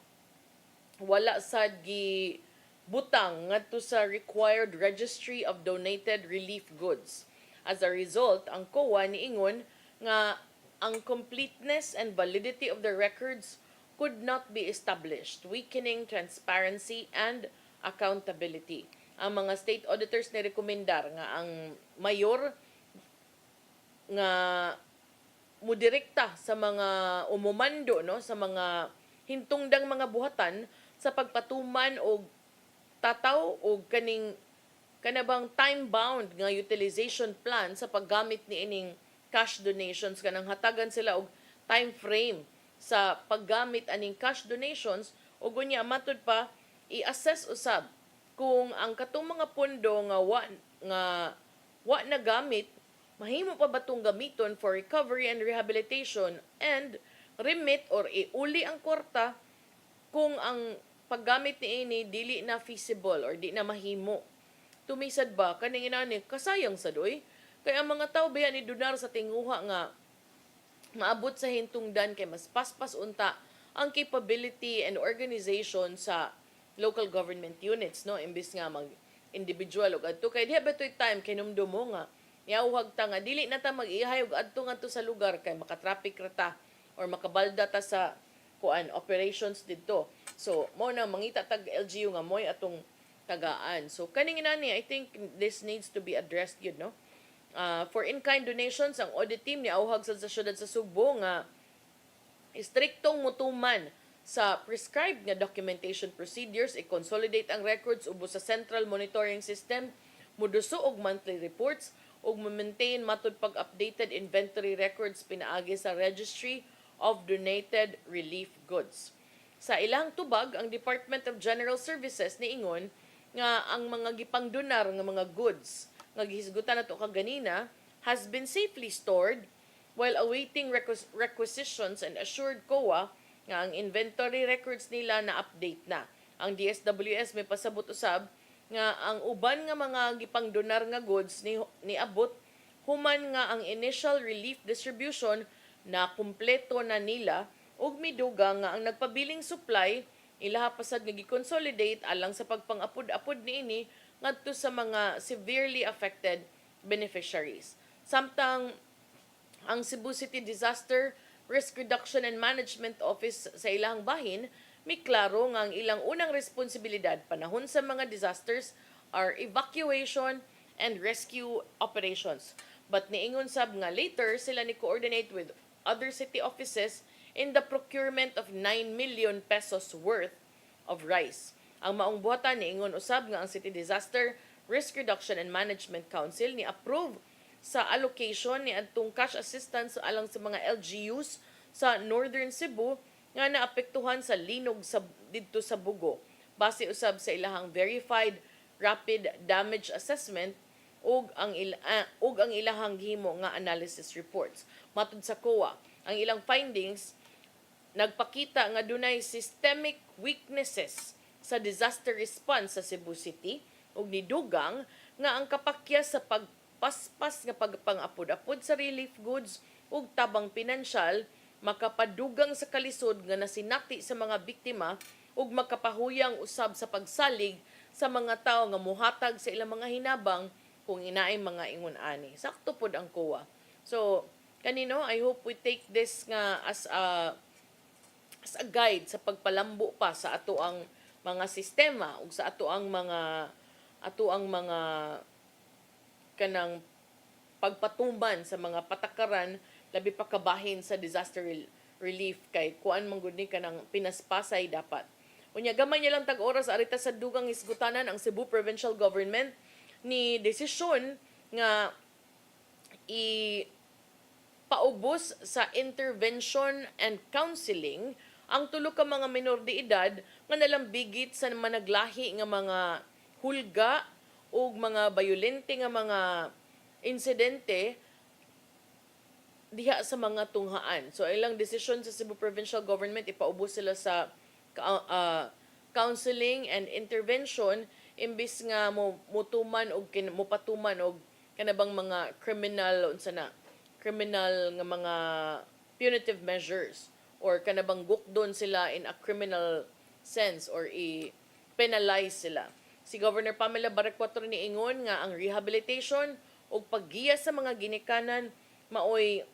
wala sad gi butang ngadto sa required registry of donated relief goods. As a result, ang COA niingon nga ang completeness and validity of the records could not be established, weakening transparency and accountability. Ang mga state auditors ni rekomendar nga ang mayor nga mudirekta sa mga umumando no sa mga hintungdang mga buhatan sa pagpatuman og tataw og kanabang time-bound nga utilization plan sa paggamit ni ining cash donations kanang hatagan sila og time frame sa paggamit aning cash donations ug unya matud pa i-assess usab kung ang katong mga pondo nga wa nagamit mahimo pa ba tong gamiton for recovery and rehabilitation and remit or iuli ang kwarta kung ang paggamit ni ini dili na feasible or di na mahimo. Tumisad ba kaning inani kasayang sadoy kay ang mga tawo biya ni donar sa tinguha nga maabot sa hintungdan kay mas paspas unta ang capability and organization sa local government units no imbis nga mag individual ug adto kay diha betoy time kay numdumo nga yawag ta nga dili na ta mag-ihay ug adto ngadto sa lugar kay maka-traffic rata or makabalda ta sa operations didto. So mo na mangita tag LGU nga moy atong tagaan. So kaning inani I think this needs to be addressed yun no. For in-kind donations ang audit team ni auhag sa syudad sa Subo nga istriktong mutuman sa prescribed nga documentation procedures, i-consolidate ang records ubos sa central monitoring system, muduso og monthly reports ug ma-maintain matud pag-updated inventory records pinaagi sa Registry of Donated Relief Goods. Sa ilang tubag, ang Department of General Services niingon nga ang mga gipangdonar nga mga goods nga gihisgutan nato kaganina has been safely stored while awaiting requisitions and assured COA nga ang inventory records nila na update na. Ang DSWS may pasabot usab nga ang uban nga mga gipangdonar nga goods ni abot human nga ang initial relief distribution na kumpleto na nila ug miduga nga ang nagpabiling supply ilaha pasad nga gi-consolidate alang sa pagpangapod-apod niini ngadto sa mga severely affected beneficiaries. Samtang ang Cebu City Disaster Risk Reduction and Management Office sa ilang bahin may klaro nga ang ilang unang responsibilidad panahon sa mga disasters are evacuation and rescue operations. But niingon sab nga later sila ni coordinate with other city offices in the procurement of 9 million pesos worth of rice. Ang maong buhatan ni ingon usab nga ang City Disaster Risk Reduction and Management Council ni approve sa allocation ni adtong cash assistance alang sa mga LGUs sa Northern Cebu nga naapektuhan sa linog sa didto sa Bugo base usab sa ilahang verified rapid damage assessment ug ang ilahang gihimo nga analysis reports. Matud sa COA, ang ilang findings nagpakita nga dunay systemic weaknesses sa disaster response sa Cebu City ug nidugang nga ang kapakyas sa pagpaspas nga pagpangapod-apod sa relief goods ug tabang pinansyal makapadugang sa kalisod nga nasinati sa mga biktima ug makapahuyang usab sa pagsalig sa mga tao nga muhatag sa ilang mga hinabang kung inaay mga ingon ani. Sakto pod ang COA. So, kanino, I hope we take this nga as a guide sa pagpalambo pa sa ato ang mga sistema ug sa ato ang mga kanang pagpatumban sa mga patakaran labi pa kabahin sa disaster relief kay kuan man gud ni kanang pinaspasay dapat. Unya gamay niya lang tag-oras arita sa dugang hisgutanan ang Cebu Provincial Government ni desisyon nga paubos sa intervention and counseling ang tulo ka mga minor de edad nga nalambigit sa managlahi nga mga hulga o mga bayolente nga mga insidente diha sa mga tunghaan. So ilang desisyon sa Cebu Provincial Government ipaubos sila sa counseling and intervention imbis nga mutuman og mopatuman og kanabang mga criminal nga mga punitive measures or kanabang gukdon sila in a criminal sense or i-penalize sila. Si Governor Pamela Baracuatro ni ingon nga ang rehabilitation o paggiya sa mga ginikanan maoy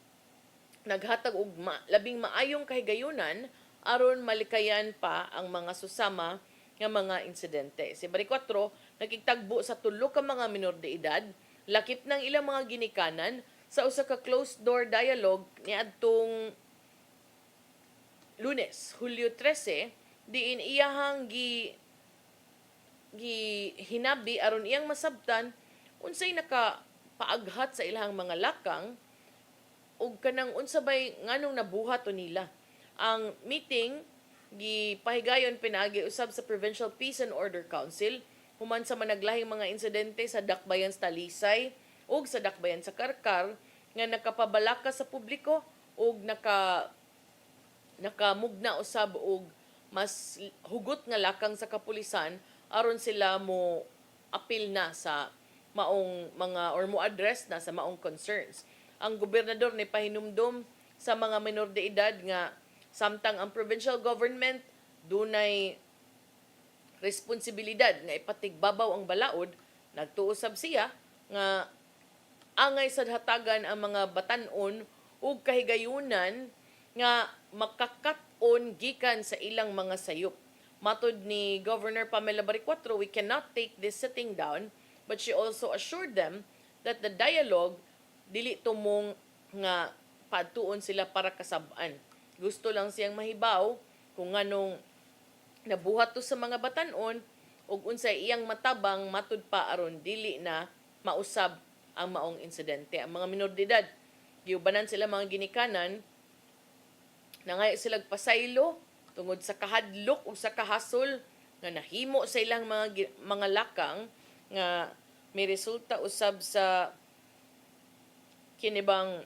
naghatag og labing maayong kahigayunan aron malikayan pa ang mga susama nga mga insidente. Si Baracuatro nakigtagbo sa tulo ka mga minor de edad lakip ng ilang mga ginikanan sa usa ka closed door dialogue niadtong Lunes, Hulyo 13, diin iyahang hinabi aron iyang masabtan unsay nakapaaghat sa ilahang mga lakang ug kanang unsa bay nganong nabuhat o nila. Ang meeting gipahigayon pinaagi usab sa Provincial Peace and Order Council human sa managlahing mga insidente sa Dakbayan sa Talisay ug sa Dakbayan sa Karkar nga nakapabalaka sa publiko ug nakamugna usab og mas hugot nga lakang sa kapulisan aron sila mo apil na sa maong mga or mo address na sa maong concerns. Ang gobernador ni pahinumdom sa mga minor de edad nga samtang ang provincial government dunay responsibilidad nga ipatigbabaw ang balaod, nagtuusab siya nga angay sad hatagan ang mga batan-on ug kahigayunan nga makakat-on gikan sa ilang mga sayop. Matud ni Governor Pamela Baracuatro, we cannot take this sitting down, but she also assured them that the dialogue dili tumong nga padtuon sila para kasab-an. Gusto lang siyang mahibaw kung nganong nabuhat to sa mga batan-on ug unsay iyang matabang matud pa aron dili na mausab ang maong insidente. Ang mga minor de edad, giubanan sila mga ginikanan nangay sila pasaylo tungod sa kahadlok o sa kahasol nga nahimo sa ilang mga lakang nga may resulta usab sa kinibang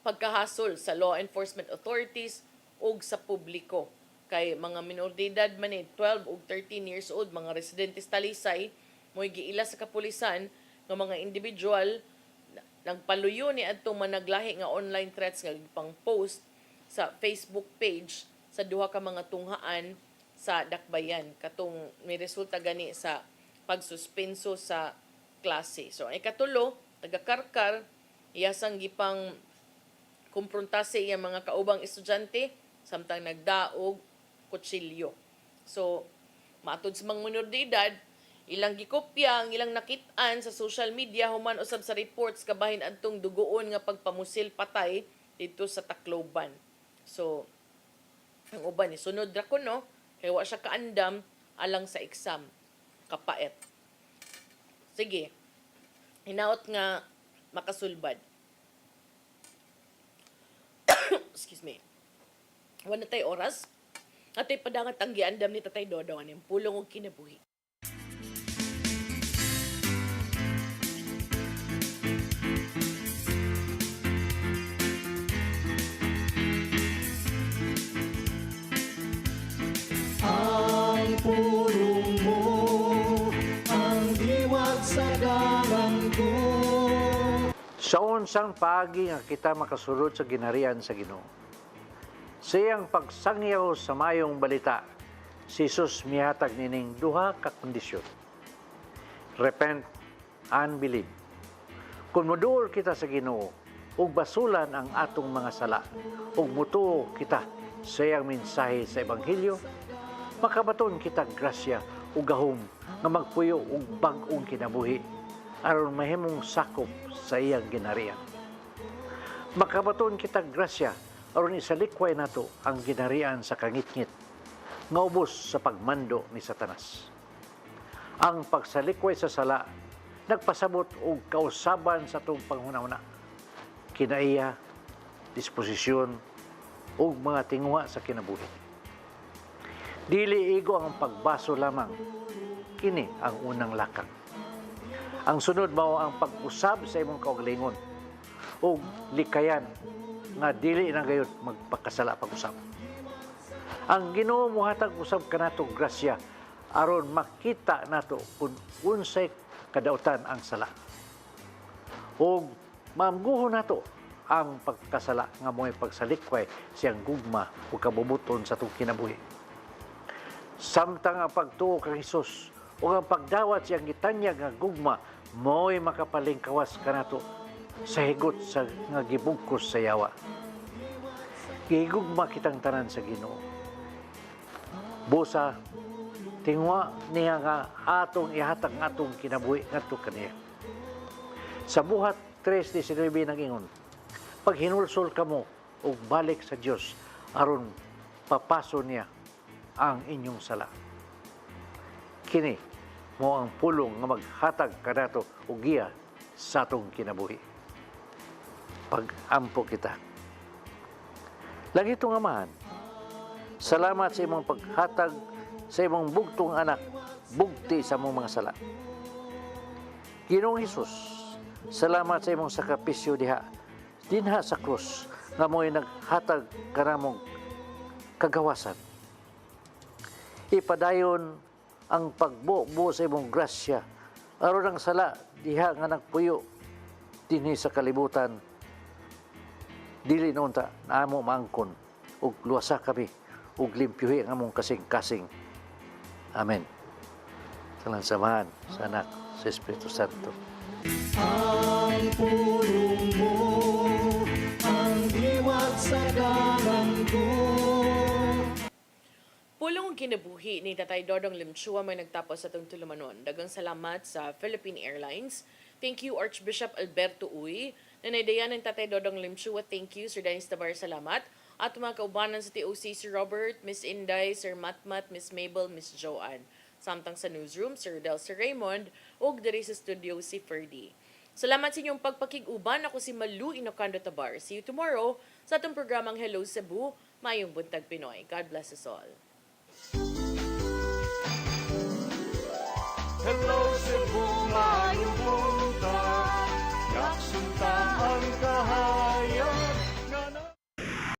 pagkahasol sa law enforcement authorities ug sa publiko. Kay mga minor de edad man 12 ug 13 years old, mga residentes Talisay, mo'y giila sa kapulisan ng mga individual nagpaluyo ni adtong managlahi nga online threats nga pang post sa Facebook page sa duha ka mga tunghaan sa Dakbayan. Katong may resulta gani sa pagsuspenso sa klase. So, ang ikatulo, taga-Karkar, iyasang gipang kumprontase iya mga kaubang estudyante samtang nagdaog kutsilyo. So, matud sa mga minor de edad, ilang gikopya, ang ilang nakit-an sa social media human usab sa reports kabahin adtong dugoon nga pagpamusil patay dito sa Tacloban. So, ang uban ni sunod ra ko no, kay wa siya kaandam alang sa exam. Kapait. Sige. Hinaot nga makasulbad. Excuse me. Wala tay oras. Atay padangat ang giandam ni Tatay Dodong aning pulong og kinabuhi. Ang pulong mo, ang diwat sa dalan ko. Sa unsang paagi nga kita makasulod sa ginharian sa Ginoo. Siyang pagsangyaw sa mayong balita, si Jesus mihatag nining duha ka kondisyon. Repent and believe. Kung moduol kita sa Ginoo, ug basulan ang atong mga sala, ug mutuo kita sa iyang mensahe sa Ebanghelyo, makabaton kita grasya ug gahom nga magpuyo og bag-ong kinabuhi aron mahimong sakop sa iyang ginharian. Makabaton kita grasya aron isalikway nato ang ginharian sa kangitngit nga ubos sa pagmando ni Satanas. Ang pagsalikway sa sala nagpasabot og kausaban sa atong panghuna-una. Kinaiya, disposisyon ug mga tingwa sa kinabuhi. Dili igo ang pagbaso lamang. Kini ang unang lakang. Ang sunod mao ang pag-usab sa imong kaugalingon ug likayan nga dili na gayud magpakasala pag-usab. Ang Ginoo mohatag usab kanato grasya aron makita nato kung unsay kadautan ang sala. Ug maamguhon nato ang pagkasala nga mo'y pagsalikway siyang gugma ug kabubuton sa atong kinabuhi. Samtang ang pagtuo kang Hesus o ang pagdawat siyang gitanyag nga gugma mo'y makapalingkawas kanato sa higot sa nga gibugkos sa yawa. Gigugma kitang tanan sa Ginoo. Busa, tingwa niya nga atong ihatag nga atong kinabuhi ngadto kaniya. Sa buhat 3:19 nag-ingon, pag hinulsol kamo ug balik sa Dios aron papaso niya ang inyong sala. Kini mo ang pulong nga maghatag kanato og giya sa atong kinabuhi. Pag-ampo kita. Lagi itong amahan, salamat sa imong paghatag sa imong bugtong anak, bugti sa imong mga sala. Ginoong Hesus, salamat sa imong sakripisyo dinha sa krus nga mo'y naghatag kanamong kagawasan. Ipadayon ang pagbuo sa imong grasya aron ang sala diha nga nagpuyo dinhi sa kalibutan dili noonta naamo maangkon ug luwasa kami ug limpyuhi ang among kasing-kasing. Amen. Sa samahan sa Anak sa Espiritu Santo. Ang pulong mo, ang diwat sa dalan ko. Pulong kinabuhi ni Tatay Dodong Limchua may nagtapos sa itong tulumanon. Dagang salamat sa Philippine Airlines. Thank you, Archbishop Alberto Uy. Nanaydayan ng Tatay Dodong Limchua. Thank you, Sir Dennis Tabar. Salamat. At mga kaubanan sa TOC, Sir Robert, Miss Inday, Sir Matmat, Miss Mabel, Miss Joanne. Samtang sa newsroom, Sir Del, Sir Raymond, ug diri sa studio si Ferdy. Salamat sa inyong pagpakig-uban. Ako si Malu Inocando Tabar. See you tomorrow sa atong programang Hello Cebu, Mayong Buntag Pinoy. God bless us all. Hello Cebu.